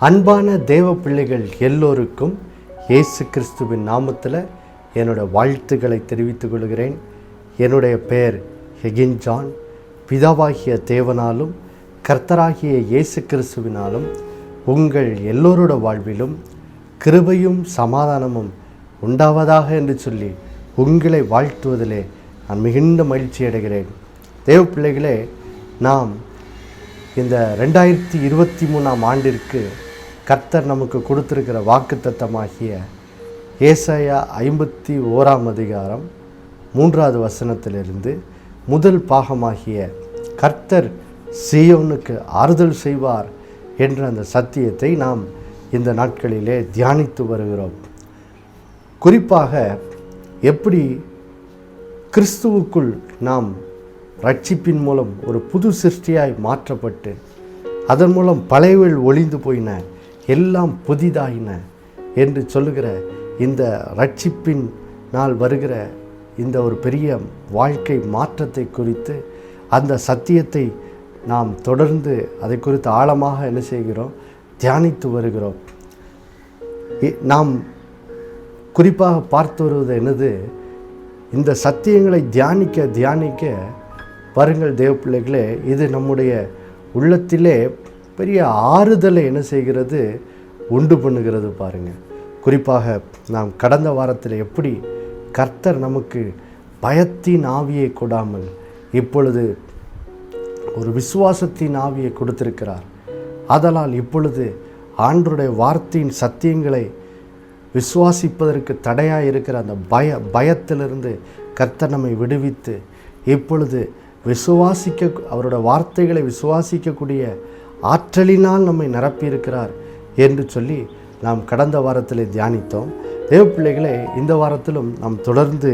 அன்பான தேவ பிள்ளைகள் எல்லோருக்கும் இயேசு கிறிஸ்துவின் நாமத்தில் என்னோட வாழ்த்துக்களை தெரிவித்துக் கொள்கிறேன். என்னுடைய பெயர் ஹெகின் ஜான். பிதாவாகிய தேவனாலும் கர்த்தராகிய இயேசு கிறிஸ்துவினாலும் உங்கள் எல்லோரோட வாழ்விலும் கிருபையும் சமாதானமும் உண்டாவதாக என்று சொல்லி உங்களை வாழ்த்துவதிலே நான் மிகுந்த மகிழ்ச்சி அடைகிறேன். தேவ பிள்ளைகளே, நாம் இந்த 2023 ஆண்டிற்கு கர்த்தர் நமக்கு கொடுத்திருக்கிற வாக்குத்தத்தமாகிய ஏசாயா 51 3வது வசனத்திலிருந்து முதல் பாகமாகிய கர்த்தர் சீயோனுக்கு ஆறுதல் செய்வார் என்ற அந்த சத்தியத்தை நாம் இந்த நாட்களிலே தியானித்து வருகிறோம். குறிப்பாக எப்படி கிறிஸ்துவுக்குள் நாம் ரட்சிப்பின் மூலம் ஒரு புது சிருஷ்டியாய் மாற்றப்பட்டு அதன் மூலம் பழையவள் ஒளிந்து போயின, எல்லாம் புதிதாயின என்று சொல்லுகிற இந்த ரட்சிப்பின் நாள் வருகிற இந்த ஒரு பெரிய வாழ்க்கை மாற்றத்தை குறித்து அந்த சத்தியத்தை நாம் தொடர்ந்து அதை குறித்து ஆழமாக என்ன செய்கிறோம், தியானித்து வருகிறோம். நாம் குறிப்பாக பார்த்து வருவது என்னது, இந்த சத்தியங்களை தியானிக்க பாருங்கள் தேவ பிள்ளைகளே, இது நம்முடைய உள்ளத்திலே பெரிய ஆறுதலை என்ன செய்கிறது, உண்டு பண்ணுகிறது. பாருங்கள், குறிப்பாக நாம் கடந்த வாரத்தில் எப்படி கர்த்தர் நமக்கு பயத்தின் ஆவியை கொடாமல் இப்பொழுது ஒரு விசுவாசத்தின் ஆவியை கொடுத்திருக்கிறார். ஆதலால் இப்பொழுது ஆண்டவருடைய வார்த்தையின் சத்தியங்களை விசுவாசிப்பதற்கு தடையாக இருக்கிற அந்த பயத்திலிருந்து கர்த்தர் நம்மை விடுவித்து இப்பொழுது அவரோட வார்த்தைகளை விசுவாசிக்கக்கூடிய ஆற்றலினால் நம்மை நிரப்பியிருக்கிறார் என்று சொல்லி நாம் கடந்த வாரத்தில் தியானித்தோம். தேவ பிள்ளைகளே, இந்த வாரத்திலும் நாம் தொடர்ந்து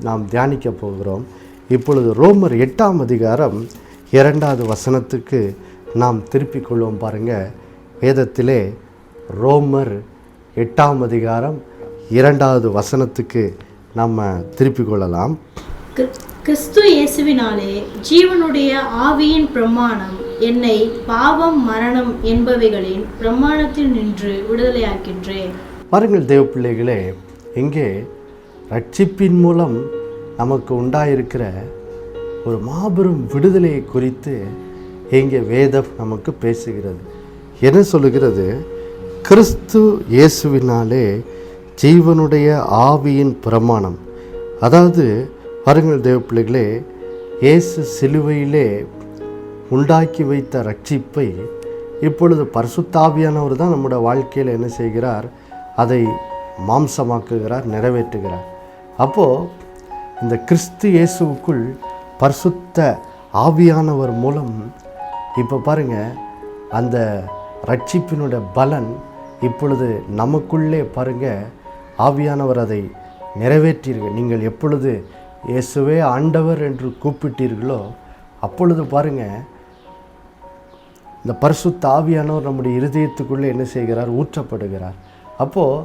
நாம் தியானிக்க போகிறோம். இப்பொழுது ரோமர் 8 வசனத்துக்கு நாம் திருப்பிக் கொள்வோம். பாருங்கள், வேதத்திலே ரோமர் 8 வசனத்துக்கு நம்ம திருப்பிக் கொள்ளலாம். கிறிஸ்து இயேசுவினாலே ஜீவனுடைய ஆவியின் பிரமாணம் என்னை பாவம் மரணம் என்பவைகளின் பிரமாணத்தில் நின்று விடுதலையாக்கின்றேன். பாருங்கள் தேவ பிள்ளைகளே, இங்கே ரட்சிப்பின் மூலம் நமக்கு உண்டாயிருக்கிற ஒரு மாபெரும் விடுதலையை குறித்து இங்கே வேதம் நமக்கு பேசுகிறது. என்ன சொல்லுகிறது, கிறிஸ்து இயேசுவினாலே ஜீவனுடைய ஆவியின் பிரமாணம். அதாவது பாருங்கள் தேவ பிள்ளைகளே, இயேசு சிலுவையிலே உண்டாக்கி வைத்த ரட்சிப்பை இப்பொழுது பரிசுத்த ஆவியானவர் தான் நம்முடைய வாழ்க்கையில் என்ன செய்கிறார், அதை மாம்சமாக்குகிறார், நிறைவேற்றுகிறார். அப்போது இந்த கிறிஸ்து இயேசுவுக்குள் பரிசுத்த ஆவியானவர் மூலம் இப்போ பாருங்கள் அந்த ரட்சிப்பினுடைய பலன் இப்பொழுது நமக்குள்ளே பாருங்கள் ஆவியானவர் அதை நிறைவேற்றீர்கள். நீங்கள் எப்பொழுது இயேசுவே ஆண்டவர் என்று கூப்பிட்டீர்களோ அப்பொழுது பாருங்கள் இந்த பரிசுத்த ஆவியானவர் நம்முடைய இருதயத்துக்குள்ளே என்ன செய்கிறார், ஊற்றப்படுகிறார். அப்போது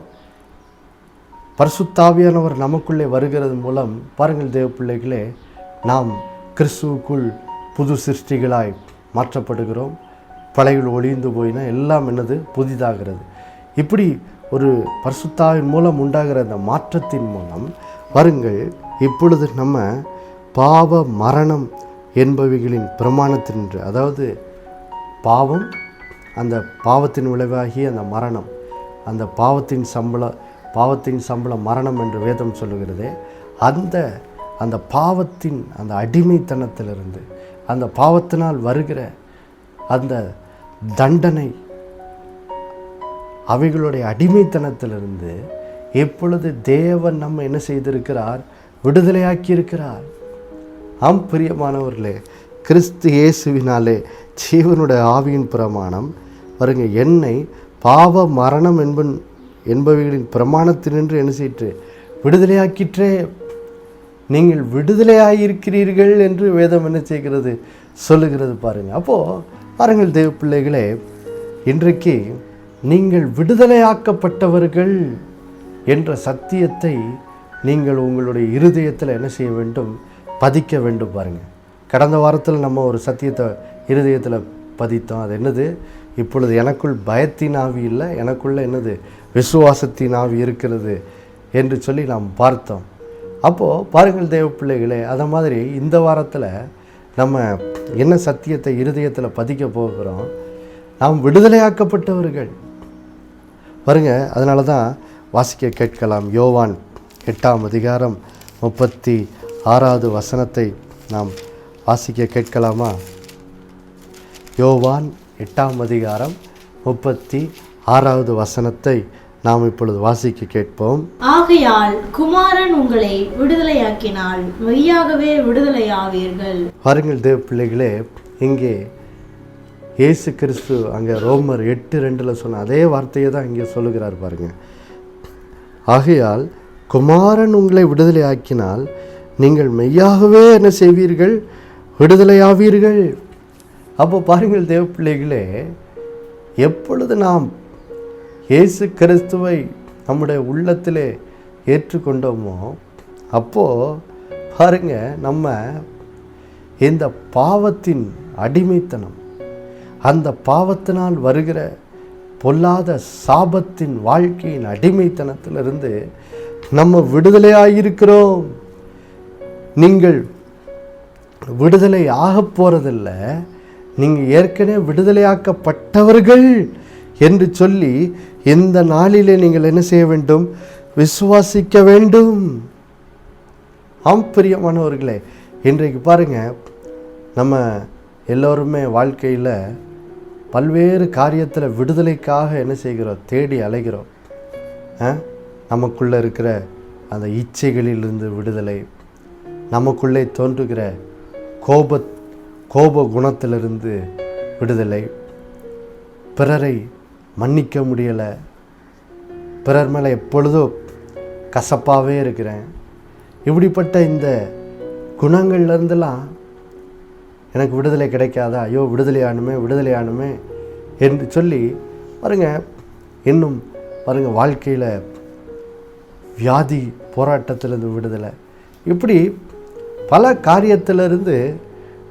பரிசுத்த ஆவியானவர் நமக்குள்ளே வருகிறது மூலம் பாருங்கள் தேவ பிள்ளைகளே, நாம் கிறிஸ்துவுக்குள் புது சிருஷ்டிகளாய் மாற்றப்படுகிறோம். பழையகள் ஒளிந்து போயினா எல்லாம் என்னது, புதிதாகிறது. இப்படி ஒரு பரிசுத்தாவின் மூலம் உண்டாகிற அந்த மாற்றத்தின் மூலம் பாருங்கள் இப்பொழுது நம்ம பாவ மரணம் என்பவைகளின் பிரமாணத்தினின்று, அதாவது பாவம், அந்த பாவத்தின் விளைவாகிய அந்த மரணம், அந்த பாவத்தின் சம்பளம் மரணம் என்று வேதம் சொல்லுகிறதே, அந்த பாவத்தின் அந்த அடிமைத்தனத்திலிருந்து, அந்த பாவத்தினால் வருகிற அந்த தண்டனை, அவைகளுடைய அடிமைத்தனத்திலிருந்து இப்பொழுது தேவன் நம்ம என்ன செய்திருக்கிறார், விடுதலையாக்கி இருக்கிறார். ஆம் பிரியமானவர்களே, கிறிஸ்து இயேசுவினாலே ஜீவனுடைய ஆவியின் பிரமாணம் பாருங்க என்னை பாவ மரணம் என்பவைகளின் பிரமாணத்தினின்று என்ன செய்யிற்று, விடுதலையாக்கிற்றே. நீங்கள் விடுதலையாயிருக்கிறீர்கள் என்று வேதம் என்ன செய்கிறது, சொல்லுகிறது. பாருங்கள், அப்போது பாருங்கள் தேவ பிள்ளைகளே, இன்றைக்கு நீங்கள் விடுதலையாக்கப்பட்டவர்கள் என்ற சத்தியத்தை நீங்கள் உங்களுடைய இருதயத்தில் என்ன செய்ய வேண்டும், பதிக்க வேண்டும். பாருங்கள், கடந்த வாரத்தில் நம்ம ஒரு சத்தியத்தை இருதயத்தில் பதித்தோம். அது என்னது, இப்பொழுது எனக்குள் பயத்தின் ஆவி இல்லை, எனக்குள்ள என்னது விசுவாசத்தின் ஆவி இருக்கிறது என்று சொல்லி நாம் பார்த்தோம். அப்போது பாருங்கள் தேவ பிள்ளைகளே, அதை மாதிரி இந்த வாரத்தில் நம்ம என்ன சத்தியத்தை இருதயத்தில் பதிக்க போகிறோம்? நாம் விடுதலையாக்கப்பட்டவர்கள் பாருங்க. அதனால தான் வாசிக்க கேட்கலாம். யோவான் 8ஆம் அதிகாரம் 36வது வசனத்தை நாம் வாசிக்க கேட்கலாமா? யோவான் 8ஆம் அதிகாரம் 36வது வசனத்தை நாம் இப்பொழுது வாசிக்க கேட்போம். ஆகையால் குமாரன் உங்களை விடுதலையாக்கினால் மெய்யாகவே விடுதலையாவீர்கள். பாருங்கள் தேவ பிள்ளைகளே, இங்கே இயேசு கிறிஸ்து அங்கே ரோமர் 8:2 சொன்ன அதே வார்த்தையை தான் இங்கே சொல்லுகிறார் பாருங்க. ஆகையால் குமாரன் உங்களை விடுதலையாக்கினால் நீங்கள் மெய்யாகவே என்ன செய்வீர்கள்? விடுதலையாவீர்கள். அப்போ பாருங்கள் தேவ பிள்ளைகளே, எப்பொழுது நாம் இயேசு கிறிஸ்துவை நம்முடைய உள்ளத்திலே ஏற்றுக்கொண்டோமோ அப்போது பாருங்க, நம்ம இந்த பாவத்தின் அடிமைத்தனம், அந்த பாவத்தினால் வருகிற பொல்லாத சாபத்தின் வாழ்க்கையின் அடிமைத்தனத்திலிருந்து நம்ம விடுதலையாயிருக்கிறோம். நீங்கள் விடுதலை ஆக போகிறதில்ல, நீங்கள் ஏற்கனவே விடுதலையாக்கப்பட்டவர்கள் என்று சொல்லி இந்த நாளிலே நீங்கள் என்ன செய்ய வேண்டும்? விசுவாசிக்க வேண்டும். ஆம் பிரியமானவர்களே, இன்றைக்கு பாருங்கள், நம்ம எல்லோருமே வாழ்க்கையில் பல்வேறு காரியத்தில் விடுதலைக்காக என்ன செய்கிறோம்? தேடி அலைகிறோம். நமக்குள்ளே இருக்கிற அந்த இச்சைகளிலிருந்து விடுதலை, நமக்குள்ளே தோன்றுகிற கோப குணத்திலிருந்து விடுதலை, பிறரை மன்னிக்க முடியலை, பிறர் மேலே எப்பொழுதும் கசப்பாகவே இருக்கிறேன், இப்படிப்பட்ட இந்த குணங்கள்லேருந்துலாம் எனக்கு விடுதலை கிடைக்காதா? ஐயோ விடுதலையானுமே என்று சொல்லி பாருங்கள், இன்னும் பாருங்கள் வாழ்க்கையில் வியாதி போராட்டத்திலிருந்து விடுதலை, இப்படி பல காரியத்திலிருந்து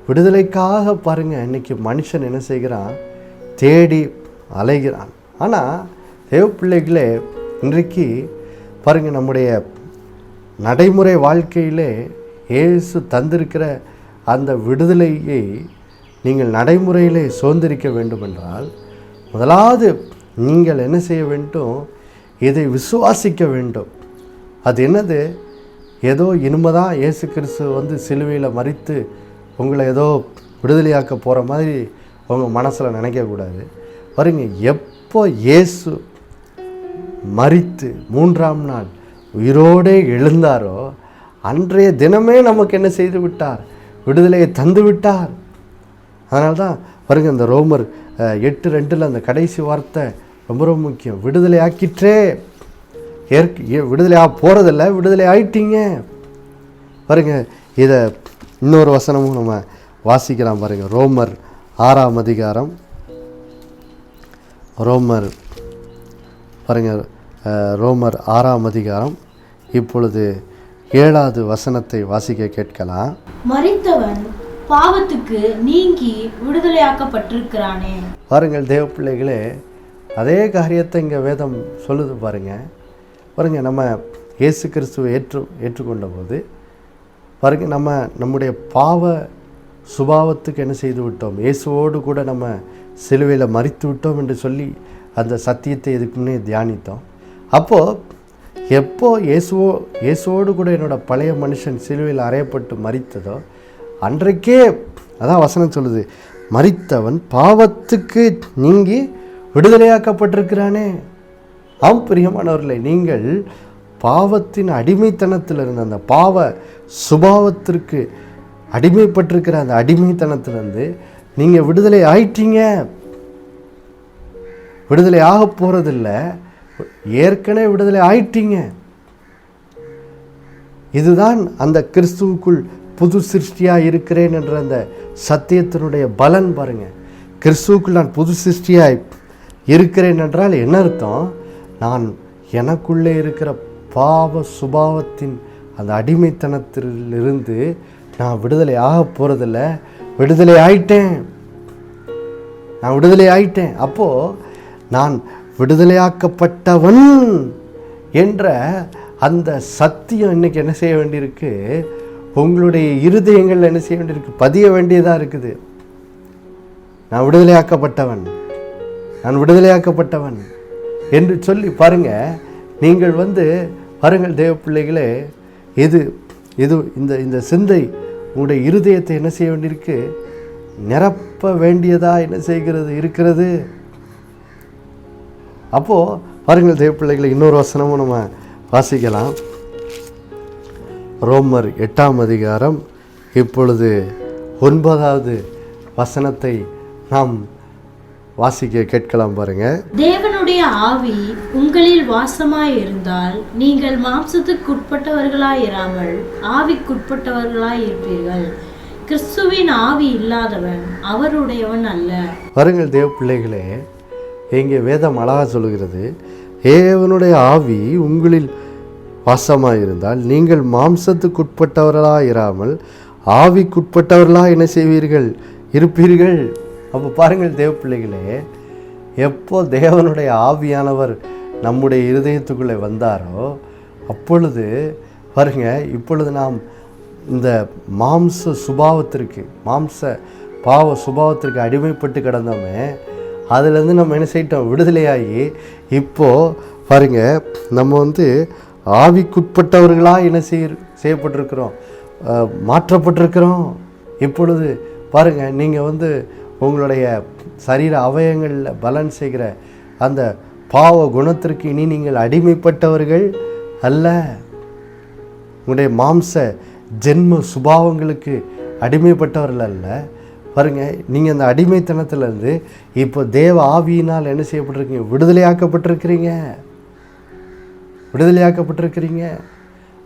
விடுதலைக்காக பாருங்கள் இன்றைக்கி மனுஷன் என்ன செய்கிறான்? தேடி அலைகிறான். ஆனால் தேவ பிள்ளைகளே, இன்றைக்கு பாருங்கள், நம்முடைய நடைமுறை வாழ்க்கையிலே இயேசு தந்திருக்கிற அந்த விடுதலையை நீங்கள் நடைமுறையிலே சுதந்திரிக்க வேண்டுமென்றால் முதலாவது நீங்கள் என்ன செய்ய வேண்டும்? இதை விசுவாசிக்க வேண்டும். அது என்னது? ஏதோ இனிமேதான் இயேசு கிறிஸ்து சிலுவையில் மரித்து உங்களை ஏதோ விடுதலையாக்க போகிற மாதிரி உங்கள் மனசில் நினைக்கக்கூடாது. பாருங்க, எப்போ இயேசு மரித்து 3ஆம் நாள் உயிரோடே எழுந்தாரோ அன்றைய தினமே நமக்கு என்ன செய்து விட்டார்? விடுதலையை தந்து விட்டார். அதனால தான் பாருங்கள், இந்த ரோமர் 8:2 அந்த கடைசி வார்த்தை ரொம்ப ரொம்ப முக்கியம். விடுதலை ஆக்கிற்றே, விடுதலை போகிறதில்ல, விடுதலை ஆயிட்டீங்க. பாருங்கள், இதை இன்னொரு வசனமும் நம்ம வாசிக்கலாம் பாருங்கள். ரோமர் 6ஆம் அதிகாரம், ரோமர் 6ஆம் அதிகாரம் இப்பொழுது 7வது வசனத்தை வாசிக்க கேட்கலாம். மரித்தவன் பாவத்துக்கு நீங்கி விடுதலையாக்கப்பட்டிருக்கிறானே. பாருங்கள் தேவ பிள்ளைகளே, அதே காரியத்தை இங்கே வேதம் சொல்லுது பாருங்கள். நம்ம இயேசு கிறிஸ்துவை ஏற்றுக்கொண்ட போது பாருங்கள், நம்முடைய பாவ சுபாவத்துக்கு என்ன செய்து விட்டோம்? இயேசுவோடு கூட நம்ம சிலுவையில் மரித்து விட்டோம் என்று சொல்லி அந்த சத்தியத்தை இதுக்கு முன்னே தியானித்தோம். அப்போது எப்போ இயேசுவோடு கூட என்னோடய பழைய மனுஷன் சிலுவையில் அறையப்பட்டு மரித்ததோ அன்றைக்கே அதான் வசனம் சொல்லுது, மரித்தவன் பாவத்துக்கு நீங்கி விடுதலையாக்கப்பட்டிருக்கிறானே. ஆம் பிரியமானவர்களே, நீங்கள் பாவத்தின் அடிமைத்தனத்தில் இருந்த அந்த பாவ சுபாவத்திற்கு அடிமைப்பட்டிருக்கிற அந்த அடிமைத்தனத்திலிருந்து நீங்கள் விடுதலை ஆயிட்டீங்க. விடுதலை ஆக போகிறதில்ல, ஏற்கனவே விடுதலை ஆயிட்டீங்க. இதுதான் அந்த கிறிஸ்துவுக்குள் புது சிருஷ்டியாக இருக்கிறேன் என்ற அந்த சத்தியத்தினுடைய பலன். பாருங்கள், கிறிஸ்துவுக்குள் நான் புது சிருஷ்டியாக இருக்கிறேன் என்றால் என்ன அர்த்தம்? நான் எனக்குள்ளே இருக்கிற பாவ சுபாவத்தின் அந்த அடிமைத்தனத்திலிருந்து நான் விடுதலை ஆக போகிறதில்ல, விடுதலை ஆயிட்டேன். நான் விடுதலை ஆயிட்டேன். அப்போது நான் விடுதலையாக்கப்பட்டவன் என்ற அந்த சத்தியம் இன்னைக்கு என்ன செய்ய வேண்டியிருக்கு, உங்களுடைய இருதயங்கள் என்ன செய்ய வேண்டியிருக்கு, பதிய வேண்டியதாக இருக்குது. நான் விடுதலையாக்கப்பட்டவன், நான் விடுதலையாக்கப்பட்டவன் என்று சொல்லி பாருங்க. நீங்கள் பாருங்கள் தேவ பிள்ளைகளே, இது இந்த சிந்தை உங்களுடைய இருதயத்தை என்ன செய்ய வேண்டியிருக்கு, நிரப்ப வேண்டியதா என்ன செய்கிறது இருக்கிறது. அப்போது பாருங்கள் தேவ பிள்ளைகளை, இன்னொரு வசனமும் நம்ம வாசிக்கலாம். ரோமர் 8ஆம் அதிகாரம் இப்பொழுது 9வது வசனத்தை நாம் வாசிக்க கேட்கலாம். பாருங்க. தேவனுடைய ஆவி உங்களில் வாசமாய் இருந்தால் நீங்கள் மாம்சத்துக்குட்பட்டவர்களாய் இராமல் ஆவிக்குட்பட்டவர்களாய் இருப்பீர்கள். கிறிஸ்துவின் ஆவி இல்லாதவன் அவருடையவன் அல்ல. பாருங்கள் தேவ பிள்ளைகளே, இங்கே வேதம் அழகா சொல்கிறது, தேவனுடைய ஆவி உங்களில் வாசமாய் இருந்தால் நீங்கள் மாம்சத்துக்குட்பட்டவர்களாய் இராமல் ஆவிக்குட்பட்டவர்களாக என்ன செய்வீர்கள், இருப்பீர்கள். அப்போ பாருங்கள் தேவ பிள்ளைகளே, எப்போ தேவனுடைய ஆவியானவர் நம்முடைய இருதயத்துக்குள்ளே வந்தாரோ அப்பொழுது பாருங்க, இப்பொழுது நாம் இந்த மாம்ச சுபாவத்திற்கு, மாம்ச பாவ சுபாவத்திற்கு அடிமைப்பட்டு கிடந்தோமே, அதுலேருந்து நம்ம என்ன செய்யிட்டோம், விடுதலையாகி இப்போது பாருங்க நம்ம ஆவிக்குட்பட்டவர்களாக என்ன செய்யப்பட்டிருக்கிறோம், மாற்றப்பட்டிருக்கிறோம். இப்பொழுது பாருங்கள், நீங்கள் உங்களுடைய சரீர அவயங்களில் பலன் செய்கிற அந்த பாவ குணத்திற்கு இனி நீங்கள் அடிமைப்பட்டவர்கள் அல்ல. உங்களுடைய மாம்ச ஜென்ம சுபாவங்களுக்கு அடிமைப்பட்டவர்கள் அல்ல. பாருங்கள், நீங்கள் அந்த அடிமைத்தனத்திலேருந்து இப்போ தேவ ஆவியினால் என்ன செய்யப்பட்டிருக்கீங்க, விடுதலையாக்கப்பட்டிருக்கிறீங்க.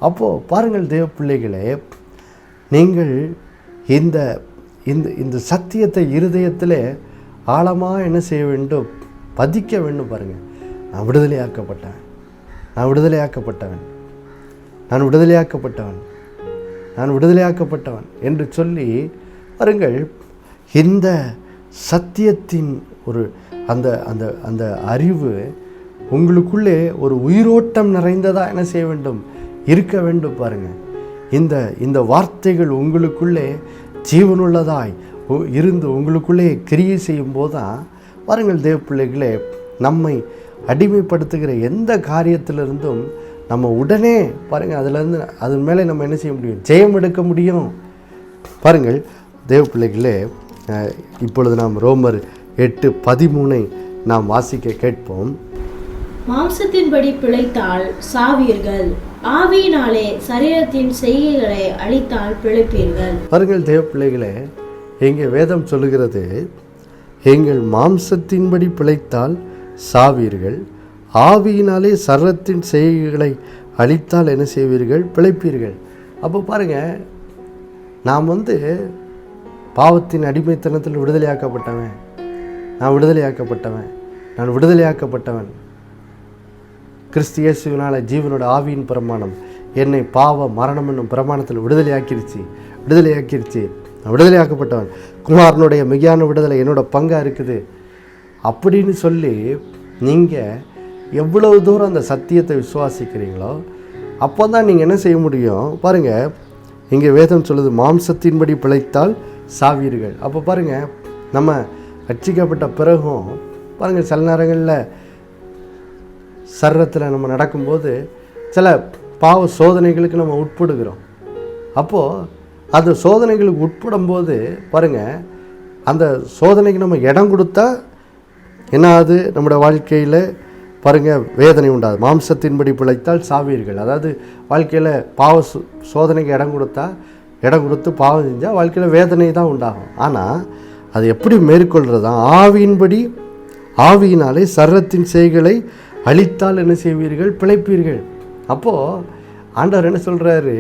அப்போது பாருங்கள் தேவ பிள்ளைகளே, நீங்கள் இந்த இந்த இந்த சத்தியத்தை இருதயத்தில் ஆழமாக என்ன செய்ய வேண்டும், பதிக்க வேண்டும். பாருங்கள், நான் விடுதலையாக்கப்பட்டவன், நான் விடுதலையாக்கப்பட்டவன், நான் விடுதலையாக்கப்பட்டவன், நான் விடுதலையாக்கப்பட்டவன் என்று சொல்லி பாருங்கள், இந்த சத்தியத்தின் ஒரு அந்த அந்த அந்த அறிவு உங்களுக்குள்ளே ஒரு உயிரோட்டம் நிறைந்ததாக என்ன செய்ய வேண்டும், இருக்க வேண்டும். பாருங்கள், இந்த வார்த்தைகள் உங்களுக்குள்ளே ஜீவனுள்ளதாய் இருந்து உங்களுக்குள்ளே கிரியை செய்யும் போது தான் பாருங்கள் தேவ பிள்ளைகளே, நம்மை அடிமைப்படுத்துகிற எந்த காரியத்திலிருந்தும் நம்ம உடனே பாருங்கள் அதிலேருந்து அதன் மேலே நம்ம என்ன செய்ய முடியும், ஜெயம் எடுக்க முடியும். பாருங்கள் தேவ பிள்ளைகளே, இப்பொழுது நாம் ரோமர் 8:13 நாம் வாசிக்க கேட்போம். மாம்சத்தின்படி பிழைத்தால் சாவீர்கள், ஆவியினாலே சரீரத்தின் செய்கைகளை அழித்தால் பிழைப்பீர்கள். பாருங்கள் தேவ பிள்ளைகளே, எங்கே வேதம் சொல்லுகிறது, எங்கள் மாம்சத்தின்படி பிழைத்தால் சாவீர்கள், ஆவியினாலே சரீரத்தின் செய்கைகளை அழித்தால் என்ன செய்வீர்கள், பிழைப்பீர்கள். அப்போ பாருங்கள், நாம் பாவத்தின் அடிமைத்தனத்தில் விடுதலையாக்கப்பட்டவன், நான் விடுதலையாக்கப்பட்டவன், நான் விடுதலையாக்கப்பட்டவன். கிறிஸ்து இயேசுவினால் ஜீவனோட ஆவியின் பிரமாணம் என்னை பாவ மரணம் என்னும் பிரமாணத்தில் விடுதலையாக்கிருச்சு. நான் விடுதலையாக்கப்பட்டவன், குமாரனுடைய மிகையான விடுதலை என்னோட பங்காக இருக்குது அப்படின்னு சொல்லி நீங்கள் எவ்வளவு தூரம் அந்த சத்தியத்தை விசுவாசிக்கிறீங்களோ அப்போ தான் நீங்கள் என்ன செய்ய முடியும். பாருங்கள், இங்கே வேதம் சொல்லுது, மாம்சத்தின்படி பிழைத்தால் சாவீர்கள். அப்போ பாருங்கள், நம்ம ரட்சிக்கப்பட்ட பிறகும் பாருங்கள், சில நேரங்களில் சரீரத்தில் நம்ம நடக்கும்போது சில பாவ சோதனைகளுக்கு நம்ம உட்படுகிறோம். அப்போது அந்த சோதனைகளுக்கு உட்படும் பாருங்கள், அந்த சோதனைக்கு நம்ம இடம் கொடுத்தா என்ன ஆகுது, நம்முடைய வாழ்க்கையில் பாருங்கள் வேதனை உண்டாது. மாம்சத்தின்படி பிழைத்தால் சாவீர்கள், அதாவது வாழ்க்கையில் பாவ சோதனைக்கு இடம் கொடுத்து பாவம் செஞ்சால் வாழ்க்கையில் வேதனை தான் உண்டாகும். ஆனால் அது எப்படி மேற்கொள்கிறது தான், ஆவியினாலே சரீரத்தின் செய்களை அழித்தால் என்ன செய்வீர்கள், பிழைப்பீர்கள். அப்போது ஆண்டவர் என்ன சொல்கிறாரு,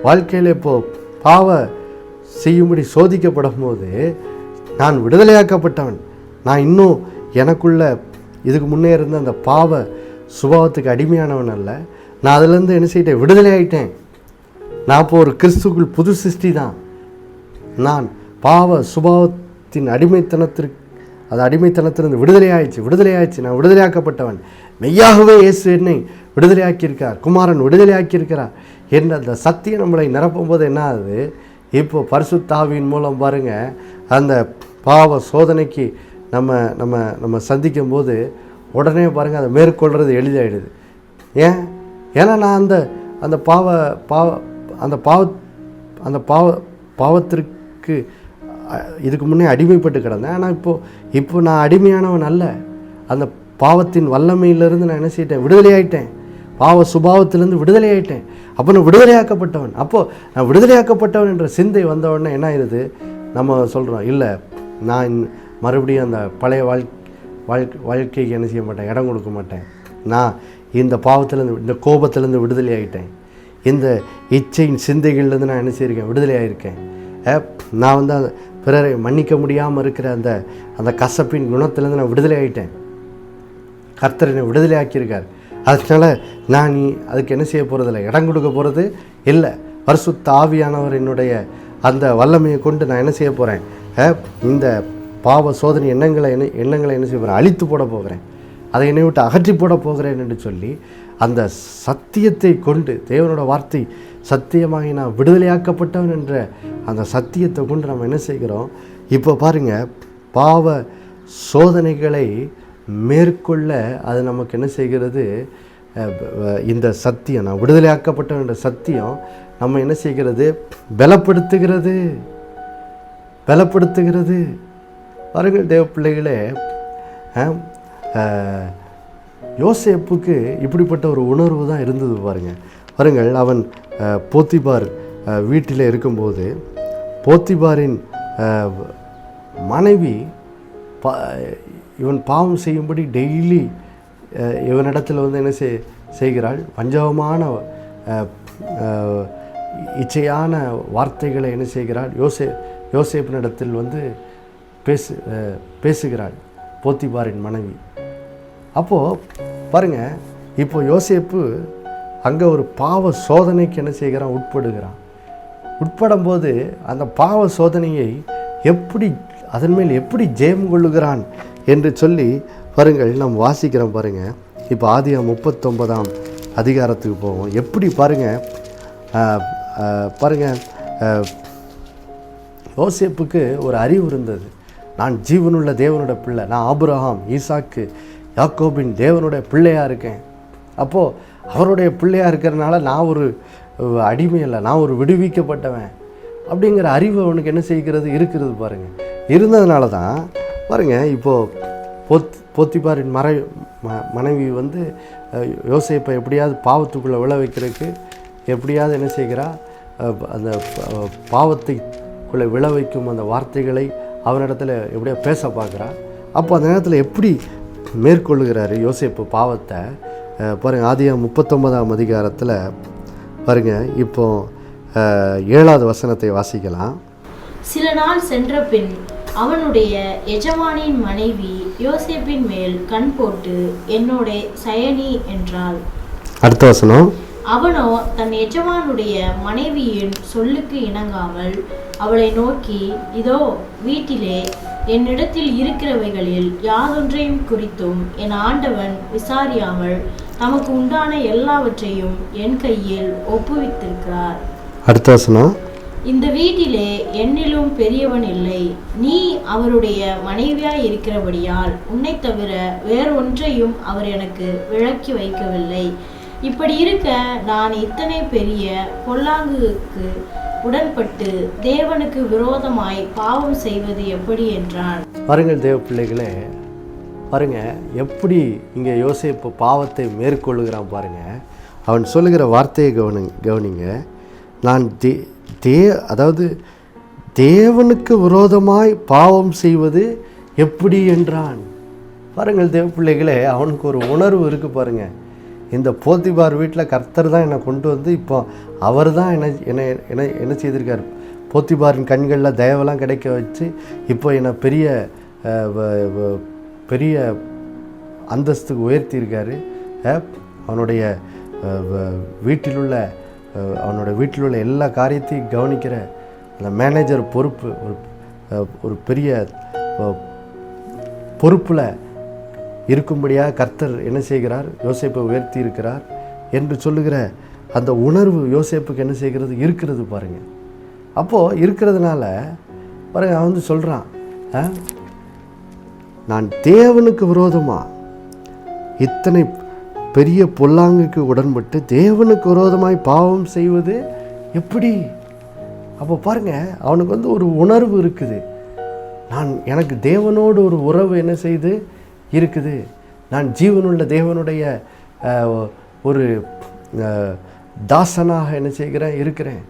வாழ்க்கையில் இப்போது பாவ செய்யும்படி சோதிக்கப்படும் போது நான் விடுதலையாக்கப்பட்டவன், நான் இன்னும் எனக்குள்ள இதுக்கு முன்னே இருந்த அந்த பாவ சுபாவத்துக்கு அடிமையானவன் அல்ல, நான் அதிலேருந்து என்ன செய்யிட்டேன், விடுதலை ஆகிட்டேன். நான் இப்போ ஒரு கிறிஸ்துக்குள் புது சிருஷ்டி தான். நான் பாவ சுபாவத்தின் அது அடிமைத்தனத்திலிருந்து விடுதலையாயிடுச்சு. நான் விடுதலையாக்கப்பட்டவன், மெய்யாகவே இயேசு என்னை விடுதலையாக்கியிருக்கார், குமாரன் விடுதலையாக்கியிருக்கிறார் என்ற அந்த சத்தியம் நம்மளை நிரப்பும் போது என்ன ஆகுது, இப்போ பரிசுத்த ஆவியின் மூலம் பாருங்கள், அந்த பாவ சோதனைக்கு நம்ம நம்ம நம்ம சந்திக்கும் போது உடனே பாருங்கள் அதை மேற்கொள்கிறது எளிதாகிடுது. ஏன்னா நான் அந்த பாவத்திற்கு இதுக்கு முன்னே அடிமைப்பட்டு கிடந்தேன். ஆனால் இப்போ நான் அடிமையானவன் அல்ல. அந்த பாவத்தின் வல்லமையிலிருந்து நான் என்ன செய்யிட்டேன், விடுதலையாயிட்டேன். பாவ சுபாவத்திலேருந்து விடுதலையாயிட்டேன். அப்போ நான் விடுதலையாக்கப்பட்டவன். அப்போது நான் விடுதலையாக்கப்பட்டவன் என்ற சிந்தை வந்தவுடனே என்ன ஆயிடுது, நம்ம சொல்கிறோம், இல்லை நான் மறுபடியும் அந்த பழைய வாழ்க்கைக்கு என்ன செய்ய மாட்டேன், இடம் கொடுக்க மாட்டேன். நான் இந்த பாவத்திலேருந்து, இந்த கோபத்திலேருந்து விடுதலையாகிட்டேன். இந்த இச்சையின் சிந்தைகள்லேருந்து நான் என்ன செய்யிருக்கேன், விடுதலையாகிருக்கேன். நான் அந்த பிறரை மன்னிக்க முடியாமல் இருக்கிற அந்த கசப்பின் குணத்திலேருந்து நான் விடுதலையாகிட்டேன். கர்த்தர் என்னை விடுதலையாக்கியிருக்கார். அதனால் நான் அதுக்கு என்ன செய்ய போகிறதில்ல, இடம் கொடுக்க போகிறது இல்லை. பரிசுத்த ஆவியானவர் என்னுடைய அந்த வல்லமையை கொண்டு நான் என்ன செய்ய போகிறேன், இந்த பாவ சோதனை எண்ணங்களை என்ன செய்ய போகிறேன், அழித்து போட போகிறேன், அதை என்னை விட்டு அகற்றி போட போகிறேன் என்று சொல்லி அந்த சத்தியத்தை கொண்டு, தேவனோட வார்த்தை சத்தியமாகி நான் விடுதலையாக்கப்பட்டவன் என்ற அந்த சத்தியத்தை கொண்டு நம்ம என்ன செய்கிறோம், இப்போ பாருங்கள், பாவ சோதனைகளை மேற்கொள்ள அது நமக்கு என்ன செய்கிறது, இந்த சத்தியம், நான் விடுதலையாக்கப்பட்டவன் என்ற சத்தியம் நம்ம என்ன செய்கிறது, பலப்படுத்துகிறது. பாருங்கள் தேவ பிள்ளைகளே, யோசேப்புக்கு இப்படிப்பட்ட ஒரு உணர்வு தான் இருந்தது. பாருங்கள் அவன் போத்திபார் வீட்டில் இருக்கும்போது போத்திபாரின் மனைவி இவன் பாவம் செய்யும்படி டெய்லி இவனிடத்தில் வந்து என்ன செய்கிறாள், வஞ்சகமான இச்சையான வார்த்தைகளை என்ன செய்கிறாள், யோசேப்பினிடத்தில் வந்து பேசுகிறாள் போத்திபாரின் மனைவி. அப்போது பாருங்கள், இப்போ யோசேப்பு அங்கே ஒரு பாவ சோதனைக்கு என்ன செய்கிறான், உட்படும் போது அந்த பாவ சோதனையை அதன் மேல் எப்படி ஜெயம் கொள்ளுகிறான் என்று சொல்லி பாருங்கள் நாம் வாசிக்கிறோம். பாருங்கள், இப்போ ஆதியாகமம் 39ஆம் அதிகாரத்துக்கு போவோம். எப்படி பாருங்கள் யோசேப்புக்கு ஒரு அறிவு இருந்தது. நான் ஜீவனுள்ள தேவனோட பிள்ளை, நான் ஆபிரகாம், ஈசாக்கு, யாக்கோபின் தேவனுடைய பிள்ளையாக இருக்கேன். அப்போது அவருடைய பிள்ளையாக இருக்கிறதுனால நான் ஒரு அடிமை இல்லை, நான் ஒரு விடுவிக்கப்பட்டவன் அப்படிங்கிற அறிவு அவனுக்கு என்ன செய்கிறது, இருக்கிறது. பாருங்கள், இருந்ததுனால தான் பாருங்கள் இப்போது போத்திபாரின் மனைவி வந்து யோசேப்பை எப்படியாவது பாவத்துக்குள்ளே விழ வைக்கிறதுக்கு எப்படியாவது என்ன செய்கிறா, அந்த பாவத்துக்குள்ளே விழ வைக்கும் அந்த வார்த்தைகளை அவனிடத்தில் எப்படியா பேச பார்க்குறா. அப்போ அந்த நேரத்தில் எப்படி மேற்கொள்ளுகிறாரு யோசேப்பு பாவத்தை பாருங்கள். ஆதியாகமம் 39ஆம் அதிகாரத்தில் பாருங்கள், இப்போ 7வது வசனத்தை வாசிக்கலாம். சில நாள் சென்ற பின் அவனுடைய எஜமானின் மனைவி யோசேப்பின் மேல் கண் போட்டு என்னோட சயனி என்றாள். அடுத்த வசனம், அவனோ தன் எஜமானுடைய மனைவியின் சொல்லுக்கு இணங்காமல் அவளை நோக்கி, இதோ வீட்டிலே என்னிடத்தில் இருக்கிறவைகளில் யாதொன்றையும் குறித்தும் என் ஆண்டவன் விசாரியாமல் தமக்கு உண்டான எல்லாவற்றையும் என் கையில் ஒப்புவித்திருக்கிறார். அடுத்த வசனம், இந்த வீட்டிலே என்னிலும் பெரியவன் இல்லை, நீ அவருடைய மனைவியாய் இருக்கிறபடியால் உன்னை தவிர வேறொன்றையும் அவர் எனக்கு விளக்கி வைக்கவில்லை. இப்படி இருக்க நான் இத்தனை பெரிய பொல்லாங்குக்கு உடன்பட்டு தேவனுக்கு விரோதமாய் பாவம் செய்வது எப்படி என்றான். பாருங்கள் தேவ பிள்ளைகளே, பாருங்க எப்படி இங்கே யோசேப்பு பாவத்தை மேற்கொள்ளுகிறான். பாருங்க, அவன் சொல்லுகிற வார்த்தையை கவனிங்க. நான் அதாவது தேவனுக்கு விரோதமாய் பாவம் செய்வது எப்படி என்றான். பாருங்கள் தேவ பிள்ளைகளே, அவனுக்கு ஒரு உணர்வு இருக்குது. பாருங்கள், இந்த போத்திபார் வீட்டில் கர்த்தர் தான் என்னை கொண்டு வந்து இப்போ அவர் தான் என்ன செய்திருக்கார், போத்திபாரின் கண்களில் தயவெல்லாம் கிடைக்க வச்சு இப்போ என்னை பெரிய அந்தஸ்துக்கு உயர்த்தியிருக்காரு. அவனுடைய வீட்டில் உள்ள எல்லா காரியத்தையும் கவனிக்கிற அந்த மேனேஜர் பொறுப்பு, ஒரு பெரிய பொறுப்பில் என்னை என்ன செய்திருக்கார், என்னை வச்சிருக்கிறார். பாருங்கள், இப்போ யோசேப்பு பாவத்தை மேற்கொள்ளுகிறான். பாருங்கள், இப்போ யோசேப்பு பாவத்தை மேற்கொள்ளும் போது பாருங்கள், அவனுக்கு ஒரு உணர்வு இருக்குது. பாருங்கள், பொறுப்பில் இருக்கும்படியாக கர்த்தர் என்ன செய்கிறார்? யோசேப்பை உயர்த்தி இருக்கிறார் என்று சொல்லுகிற அந்த உணர்வு யோசேப்புக்கு என்ன செய்கிறது? இருக்கிறது பாருங்கள். அப்போது இருக்கிறதுனால பாருங்கள், அவன் வந்து சொல்கிறான், நான் தேவனுக்கு விரோதமாக இத்தனை பெரிய பொல்லாங்குக்கு உடன்பட்டு தேவனுக்கு விரோதமாய் பாவம் செய்வது எப்படி? அப்போ பாருங்கள், அவனுக்கு வந்து ஒரு உணர்வு இருக்குது. எனக்கு தேவனோடு ஒரு உறவு என்ன செய்து இருக்குது. நான் ஜீவனுள்ள தேவனுடைய ஒரு தாசனாக என்ன செய்கிறேன்? இருக்கிறேன்.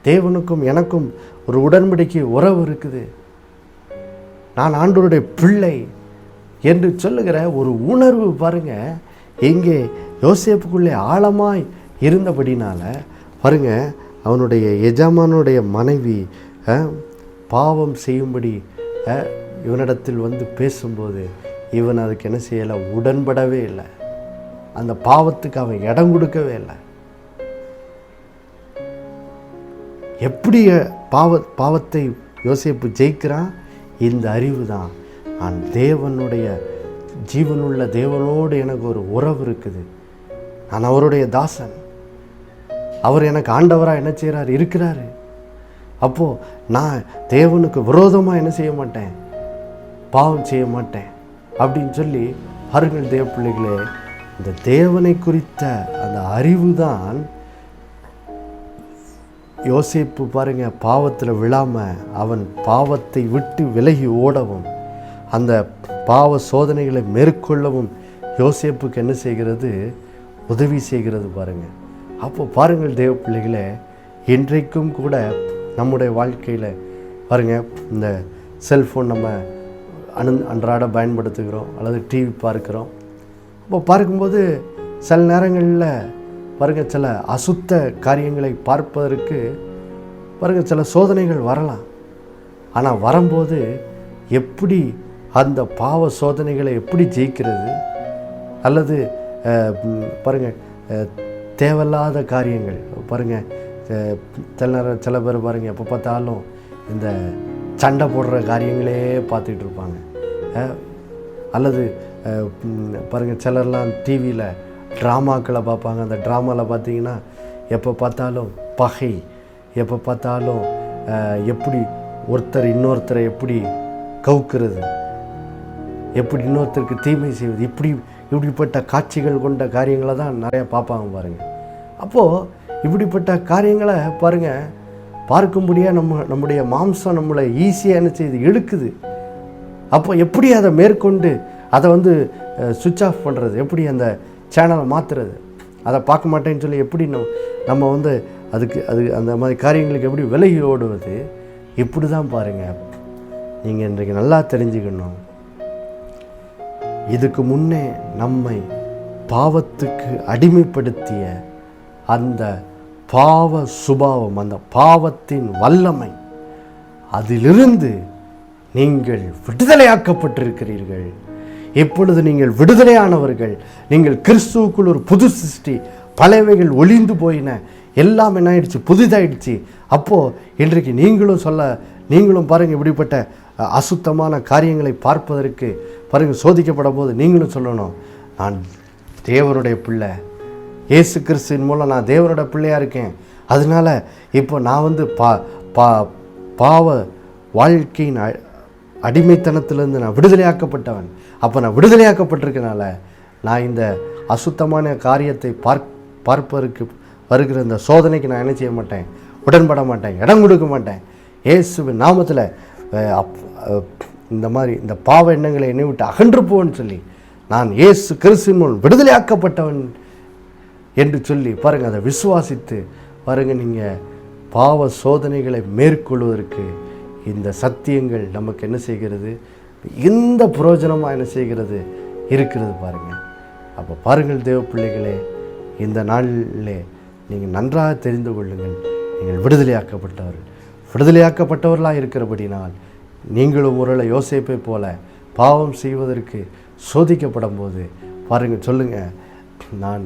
தேவனுக்கும் எனக்கும் ஒரு உடன்படிக்கை உறவு இருக்குது. நான் ஆண்டவருடைய பிள்ளை என்று சொல்லுகிற ஒரு உணர்வு பாருங்கள் எங்கே யோசேப்புக்குள்ளே ஆழமாய் இருந்தபடினால பாருங்கள், அவனுடைய எஜமானுடைய மனைவி பாவம் செய்யும்படி இவனிடத்தில் வந்து பேசும்போது இவன் அதுக்கு என்ன செய்யலை? உடன்படவே இல்லை. அந்த பாவத்துக்கு அவன் இடம் கொடுக்கவே இல்லை. எப்படி பாவத்தை யோசேப்பு ஜெயிக்கிறான்? இந்த அறிவு தான், நான் தேவனுடைய ஜீவனுள்ள தேவனோடு எனக்கு ஒரு உறவு இருக்குது. நான் அவருடைய தாசன். அவர் எனக்கு ஆண்டவராக என்ன செய்கிறார்? இருக்கிறாரு. அப்போது நான் தேவனுக்கு விரோதமாக என்ன செய்ய மாட்டேன்? பாவம் செய்ய மாட்டேன் அப்படின்னு சொல்லி பாருங்கள் தேவ பிள்ளைகளே, இந்த தேவனை குறித்த அந்த அறிவு தான் யோசேப்பு பாருங்கள் பாவத்தில் விழாமல் அவன் பாவத்தை விட்டு விலகி ஓடவும் அந்த பாவ சோதனைகளை மேற்கொள்ளவும் யோசேப்புக்கு என்ன செய்கிறது? உதவி செய்கிறது பாருங்கள். அப்போ பாருங்கள் தேவ பிள்ளைகளே, இன்றைக்கும் கூட நம்முடைய வாழ்க்கையில் பாருங்கள், இந்த செல்ஃபோன் நம்ம அன்றாட பயன்படுத்துகிறோம் அல்லது டிவி பார்க்குறோம். அப்போ பார்க்கும்போது சில நேரங்களில் பாருங்கள் சில அசுத்த காரியங்களை பார்ப்பதற்கு பாருங்கள் சில சோதனைகள் வரலாம். ஆனால் வரும்போது எப்படி அந்த பாவ சோதனைகளை எப்படி ஜெயிக்கிறது? அல்லது பாருங்கள் தேவையில்லாத காரியங்கள் பாருங்கள் சில பேர் பாருங்கள் எப்போ பார்த்தாலும் இந்த சண்டை போடுற காரியங்களே பார்த்துட்டு இருப்பாங்க. அல்லது பாருங்கள் சிலர்லாம் டிவியில் ட்ராமாக்களை பார்ப்பாங்க. அந்த ட்ராமாவில் பார்த்தீங்கன்னா எப்போ பார்த்தாலும் பகை, எப்போ பார்த்தாலும் எப்படி ஒருத்தர் இன்னொருத்தரை எப்படி கவுக்கிறது, எப்படி இன்னொருத்தருக்கு தீமை செய்வது, இப்படிப்பட்ட காட்சிகள் கொண்ட காரியங்களை தான் நிறையா பார்ப்பாங்க பாருங்கள். அப்போது இப்படிப்பட்ட காரியங்களை பாருங்கள் பார்க்கும்படியாக நம்முடைய மாம்சம் நம்மளை ஈஸியாக என்ன செய்யுது? இழுக்குது. அப்போ எப்படி அதை மேற்கொண்டு அதை வந்து சுவிட்ச் ஆஃப் பண்ணுறது? எப்படி அந்த சேனலை மாற்றுறது? அதை பார்க்க மாட்டேன்னு சொல்லி எப்படி நம்ம வந்து அது அந்த மாதிரி காரியங்களுக்கு எப்படி விலகி ஓடுவது? இப்படி தான் பாருங்கள். நீங்கள் இன்றைக்கு நல்லா தெரிஞ்சுக்கணும், இதுக்கு முன்னே நம்மை பாவத்துக்கு அடிமைப்படுத்திய அந்த பாவ சுபாவம், அந்த பாவத்தின் வல்லமை, அதிலிருந்து நீங்கள் விடுதலையாக்கப்பட்டிருக்கிறீர்கள். இப்பொழுது நீங்கள் விடுதலையானவர்கள். நீங்கள் கிறிஸ்துவுக்குள் ஒரு புது சிருஷ்டி. பழையவைகள் ஒளிந்து போயின, எல்லாம் என்ன ஆயிடுச்சு? புதிதாயிடுச்சு. அப்போது இன்றைக்கு நீங்களும் பாருங்கள் இப்படிப்பட்ட அசுத்தமான காரியங்களை பார்ப்பதற்கு பாருங்கள் சோதிக்கப்படும் போது நீங்களும் சொல்லணும், நான் தேவனுடைய பிள்ளை, இயேசு கிறிஸ்துவின் மூலம் நான் தேவனுடைய பிள்ளையாக இருக்கேன். அதனால் இப்போ நான் வந்து பாவ வாழ்க்கையின் அடிமைத்தனத்திலேருந்து நான் விடுதலையாக்கப்பட்டவன். அப்போ நான் விடுதலையாக்கப்பட்டிருக்கனால நான் இந்த அசுத்தமான காரியத்தை பார்ப்பதற்கு வருகிற இந்த சோதனைக்கு நான் என்ன செய்ய மாட்டேன்? உடன்பட மாட்டேன், இடம் கொடுக்க மாட்டேன். இயேசுவின் நாமத்தில் இந்த மாதிரி இந்த பாவ எண்ணங்களை என்னை விட்டு அகன்று போன்னு சொல்லி நான் இயேசு கிறிஸ்துவின் மூலம் விடுதலையாக்கப்பட்டவன் என்று சொல்லி பாருங்கள் அதை விசுவாசித்து பாருங்கள், நீங்கள் பாவ சோதனைகளை மேற்கொள்வதற்கு இந்த சத்தியங்கள் நமக்கு என்ன செய்கிறது? இந்த பிரயோஜனமாக என்ன செய்கிறது? இருக்கிறது பாருங்கள். அப்போ பாருங்கள் தேவ பிள்ளைகளே, இந்த நாளிலே நீங்கள் நன்றாக தெரிந்து கொள்ளுங்கள், நீங்கள் விடுதலையாக்கப்பட்டவர்களாக இருக்கிறபடினால் நீங்களும் ஒருவேளை யோசேப்பை போல பாவம் செய்வதற்கு சோதிக்கப்படும் போது பாருங்கள் சொல்லுங்கள், நான்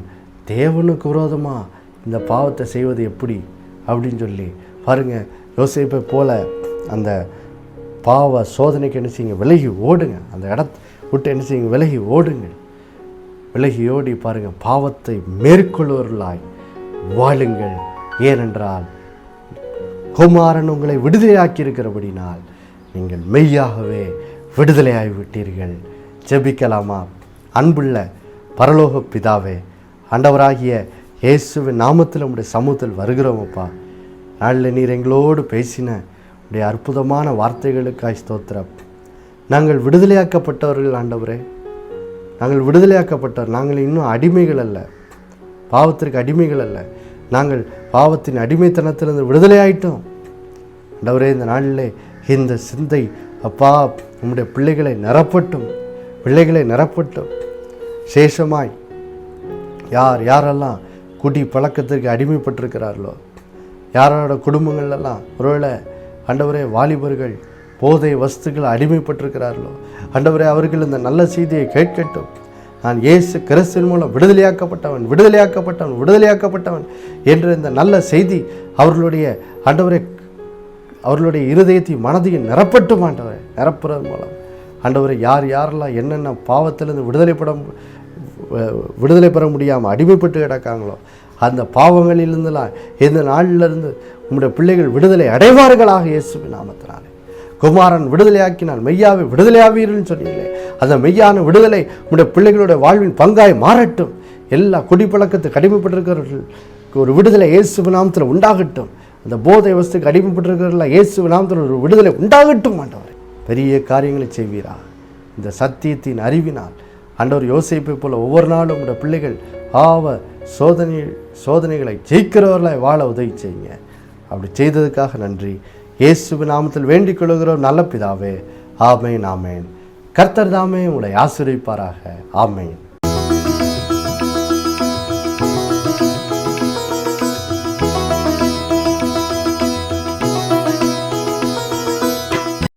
தேவனுக்கு விரோதமாக இந்த பாவத்தை செய்வது எப்படி அப்படின்னு சொல்லி பாருங்கள். யோசேப்பை போல அந்த பாவ சோதனைக்கு என்ன செய்யுங்க, விலகி ஓடுங்க. அந்த இடத்த விட்டு என்ன செய்யுங்க, விலகி ஓடுங்க. விலகி ஓடி பாருங்கள், பாவத்தை மேற்கொள்வர்களாய் வாழுங்கள். ஏனென்றால் குமாரன் உங்களை விடுதலையாக்கி இருக்கிறபடினால் நீங்கள் மெய்யாகவே விடுதலையாகி விட்டீர்கள். ஜெபிக்கலாமா? அன்புள்ள பரலோக பிதாவே, ஆண்டவராகிய இயேசுவின் நாமத்தில் உம்முடைய சமூகத்தில் வருகிறோமப்பா. நாளில் நீர் எங்களோடு பேசின உடைய அற்புதமான வார்த்தைகளுக்காய் ஸ்தோத்திரம். நாங்கள் விடுதலையாக்கப்பட்டவர்கள் ஆண்டவரே, நாங்கள் விடுதலையாக்கப்பட்டவர். நாங்கள் இன்னும் அடிமைகள் அல்ல, பாவத்திற்கு அடிமைகள் அல்ல. நாங்கள் பாவத்தின் அடிமைத்தனத்திலிருந்து விடுதலையாயிட்டோம் ஆண்டவரே. இந்த நாளிலே இந்த சிந்தை அப்பா உம்முடைய பிள்ளைகளை நிரப்பட்டும். சேஷமாய் யாரெல்லாம் குடி பழக்கத்திற்கு அடிமைப்பட்டிருக்கிறார்களோ, யாரோட குடும்பங்கள்லாம் ஒருவேளை ஆண்டவரே வாலிபர்கள் போதை வஸ்துக்கள் அடிமைப்பட்டிருக்கிறார்களோ, ஆண்டவரே அவர்கள் இந்த நல்ல செய்தியை கேட்கட்டும். நான் இயேசு கிறிஸ்துவின் மூலம் விடுதலையாக்கப்பட்டவன் என்ற இந்த நல்ல செய்தி அவர்களுடைய ஆண்டவரே அவர்களுடைய இருதயத்தையும் மனதையும் நிரப்பட்டும் ஆண்டவரே. நிரப்புறது மூலம் ஆண்டவரை யாரெல்லாம் என்னென்ன பாவத்திலிருந்து விடுதலை பெற முடியாமல் அடிமைப்பட்டு கிடக்காங்களோ, அந்த பாவங்களிலிருந்துலாம் இந்த நாளிலிருந்து உம்முடைய பிள்ளைகள் விடுதலை அடைவார்களாக இயேசுவின் நாமத்தினாலே. குமாரன் விடுதலையாக்கினால் மெய்யாவை விடுதலையாவீர்கள் சொன்னீங்களே, அந்த மெய்யான விடுதலை உம்முடைய பிள்ளைகளுடைய வாழ்வின் பங்காய் மாறட்டும். எல்லா குடிப்பழக்கத்துக்கு அடிமைப்பட்டிருக்கிறவர்களுக்கு ஒரு விடுதலை இயேசுவின் நாமத்தில் உண்டாகட்டும். அந்த போதை வஸ்துக்கு அடிமைப்பட்டிருக்கிறவர்கள் இயேசுவின் நாமத்தில் ஒரு விடுதலை உண்டாகட்டும் ஆண்டவரே. பெரிய காரியங்களை செய்வீரா இந்த சத்தியத்தின் அறிவினால் ஆண்டவர். யோசேப்பை போல ஒவ்வொரு நாளும் உங்களுடைய பிள்ளைகள் சோதனைகளை ஜெயிக்கிறவர்களாய் வாழ உதவி செய்யுங்க. அப்படி செய்ததுக்காக நன்றி. இயேசுவின் நாமத்தில் வேண்டிக் கொள்கிறோம் நல்ல பிதாவே. ஆமேன். கர்த்தர் தாமே உங்களை ஆசீர்வதிப்பாராக. ஆமேன்.